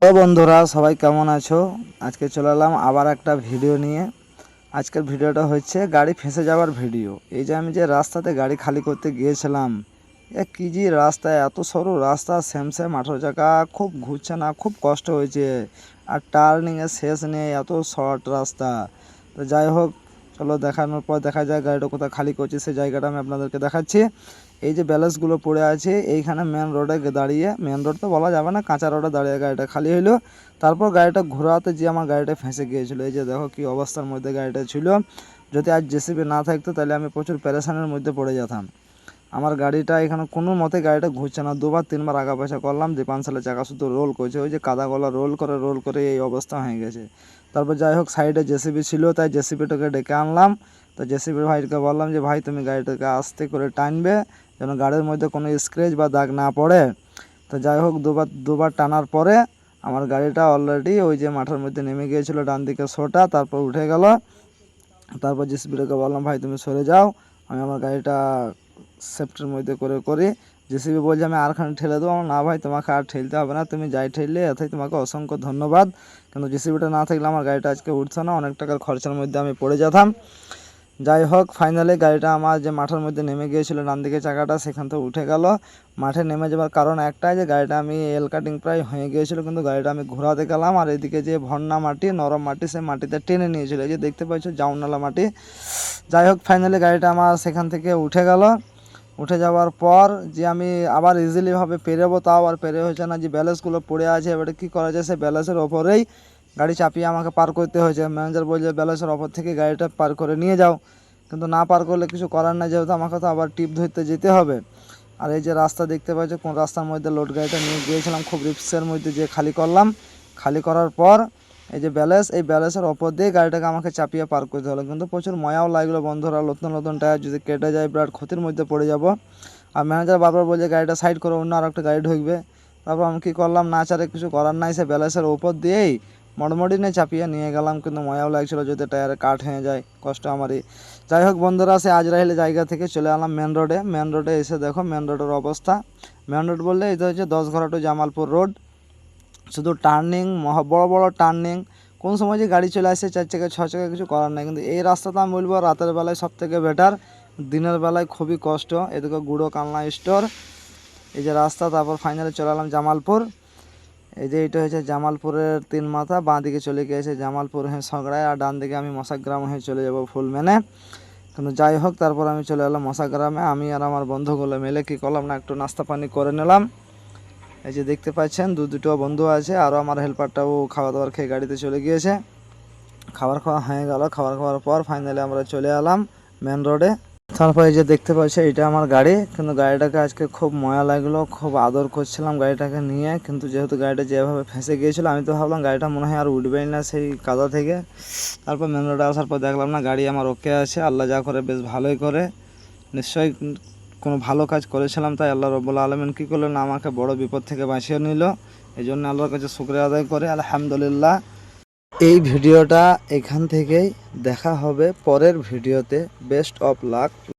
তো বন্ধুরা সবাই কেমন আছো? আজকে চলে এলাম আবার একটা ভিডিও নিয়ে। আজকের ভিডিওটা হচ্ছে গাড়ি ফেঁসে যাওয়ার ভিডিও। এই যে আমি যে রাস্তাতে গাড়ি খালি করতে গিয়েছিলাম, কি যে রাস্তা, এত সরু রাস্তা, সেম 18 চাকা, খুব ঘুরছে না, খুব কষ্ট হয়েছে। আর টার্নিংয়ের শেষ নেই, এত শর্ট রাস্তা। তো যাই হোক, চলো দেখানোর পর দেখা যায় গাড়িটা কোথায় খালি করছে, সেই জায়গাটা আমি আপনাদেরকে দেখাচ্ছি। এই যে ব্যালেন্সগুলো পড়ে আছে এইখানে মেন রোডে দাঁড়িয়ে, মেন রোড তো বলা যাবে না, কাঁচা রোডে দাঁড়িয়ে গাড়িটা খালি হইলো। তারপর গাড়িটা ঘোরাতে যে আমার গাড়িটা ফেঁসে গিয়েছিলো। এই যে দেখো কি অবস্থার মধ্যে গাড়িটা ছিল। যদি আজ জেসিবি না থাকতো তাহলে আমি প্রচুর পেরেশানের মধ্যে পড়ে যেতাম। আমার গাড়িটা এখানে কোনো মতে গাড়িটা ঘুরছে না, দুবার তিনবার আগা পয়সা করলাম, দীপাঞ্চলের চাকা শুধু রোল করছে, ওই যে কাদা গলা রোল করে এই অবস্থা হয়ে গেছে। তারপর যাই হোক, সাইডে জেসিবি ছিল, তাই জেসিবিটাকে ডেকে আনলাম। তো জেসিবির ভাইকে বললাম যে ভাই তুমি গাড়িটাকে আস্তে করে টানবে, যেন গাড়ির মধ্যে কোনো স্ক্র্যাচ বা দাগ না পড়ে। তো যাই হোক, দুবার টানার পরে আমার গাড়িটা অলরেডি ওই যে মাঠের মধ্যে নেমে গিয়েছিলো ডান দিকে শোটা, তারপর উঠে গেল। তারপর জেসিবিটাকে বললাম ভাই তুমি সরে যাও, আমি আমার গাড়িটা সেফটির মধ্যে করি। জেসিবি বলছে আমি আরখানে ঠেলে দেবো। না ভাই, তোমাকে আর ঠেলতে হবে না, তুমি যাই ঠেললে এতেই তোমাকে অসংখ্য ধন্যবাদ। কিন্তু জেসিবিটা না থাকলে আমার গাড়িটা আজকে উঠছে না, অনেক টাকার খরচার মধ্যে আমি পড়ে যেতাম। যাই হোক, ফাইনালি গাড়িটা আমার যে মাঠের মধ্যে নেমে গিয়েছিল ডান দিকে চাকাটা, সেখান থেকে উঠে গেল। মাঠে নেমে যাওয়ার কারণ একটাই, যে গাড়িটা আমি এল কাটিং প্রায় হয়ে গিয়েছিল, কিন্তু গাড়িটা আমি ঘোরাতে গেলাম আর এদিকে যে ভন্না মাটি, নরম মাটি, সেই মাটিতে টেনে নিয়েছিল। এই যে দেখতে পাচ্ছ জাউনালা মাটি। যাই হোক, ফাইনালি গাড়িটা আমার সেখান থেকে উঠে গেল। উঠে যাওয়ার পর যে আমি আবার ইজিলিভাবে পেরোবো, তাও আর পেরে হচ্ছে না, যে ব্যালেন্সগুলো পড়ে আছে। এবারে কী করা যায়, সেই ব্যালেন্সের ওপরেই গাড়ি চাপিয়ে আমাকে পার করতে হয়েছে। ম্যানেজার বলছে ব্যালেন্সের ওপর থেকে গাড়িটা পার করে নিয়ে যাও, কিন্তু না পার করলে কিছু করার নাই, যেহেতু আমাকে তো আবার টিপ ধরতে যেতে হবে। আর এই যে রাস্তা দেখতে পাচ্ছ, কোন রাস্তার মধ্যে লোড গাড়িটা নিয়ে গিয়েছিলাম, খুব রিস্কের মধ্যে যে খালি করলাম। খালি করার পর এই যে এই ব্যালেন্সের ওপর দিয়ে গাড়িটাকে আমাকে চাপিয়ে পার করতে হলো, কিন্তু প্রচুর ময়াও লাগলো বন্ধুরা। নতুন নতুন টায়ার যদি কেটে যায় বিরাট ক্ষতির মধ্যে পড়ে যাব। আর ম্যানেজার বারবার বলছে গাড়িটা সাইড করে, অন্য আর একটা গাড়ি ঢুকবে। তারপর আমি কী করলাম, না চারে কিছু করার নাই, সে ব্যালেন্সের ওপর দিয়েই মডমডিনে চাপিয়ে নিয়ে গেলাম, কিন্তু ময়াও লাগছিলো যদি টায়ারে কাট হয়ে যায়, কষ্ট আমারই। যাই হোক বন্ধুরা, সে আজরাইল জায়গা থেকে চলে এলাম মেন রোডে। মেন রোডে এসে দেখো মেন রোডের অবস্থা। মেন রোড বললে এটা হচ্ছে 10 ঘরা টু জামালপুর রোড। শুধু টার্নিং, বড় বড় টার্নিং, কোন সময় যে গাড়ি চলে আসে 4 চাকা 6 চাকা, কিছু করার নাই। কিন্তু এই রাস্তাটা আমি বলবো রাতের বেলায় সব থেকে বেটার, দিনের বেলায় খুবই কষ্ট। এদিকে গুঁড়ো কালনা স্টোর, এই যে রাস্তা। তারপর ফাইনালি চলে এলাম জামালপুর। এই যে এটা হচ্ছে জামালপুরের 3 মাথা, বাঁ দিকে চলে গিয়েছে জামালপুর হয়ে সগড়ায়, আর ডান দিকে আমি মশাগ্রাম হয়ে চলে যাব ফুল মেনে। কিন্তু যাই হোক, তারপর আমি চলে এলাম মশাগ্রামে। আমি আর আমার বন্ধুগুলো মিলে কী করলাম না, একটু নাস্তা পানি করে নিলাম। এই যে দেখতে পাচ্ছেন দুটো বন্ধু আছে, আরও আমার হেল্পারটাও খাওয়া দাওয়ার খেয়ে গাড়িতে চলে গিয়েছে। খাবার খাওয়া হয়ে গেল, খাবার খাওয়ার পর ফাইনালি আমরা চলে এলাম মেন রোডে। তারপর এই যে দেখতে পাচ্ছি এটা আমার গাড়ি, কিন্তু গাড়িটাকে আজকে খুব ময়া লাগলো, খুব আদর করছিলাম গাড়িটাকে নিয়ে। কিন্তু যেহেতু গাড়িটা যেভাবে ফেঁসে গিয়েছিলো, আমি তো ভাবলাম গাড়িটা মনে হয় আর উঠবেই না সেই কাদা থেকে। তারপর মেন রোডে আসার পর দেখলাম না, গাড়ি আমার ওকে আছে, আল্লাহ যা করে বেশ ভালোই করে। নিশ্চয়ই কোনো ভালো কাজ করেছিলাম, তাই আল্লাহ রব্বুল আলামিন কী করলেন, আমাকে বড় বিপদ থেকে বাঁচিয়ে নিল। এই জন্য আল্লাহর কাছে শুকরিয়া আদায় করে আলহামদুলিল্লাহ। এই ভিডিওটা এখান থেকেই দেখা হবে পরের ভিডিওতে। Best of luck.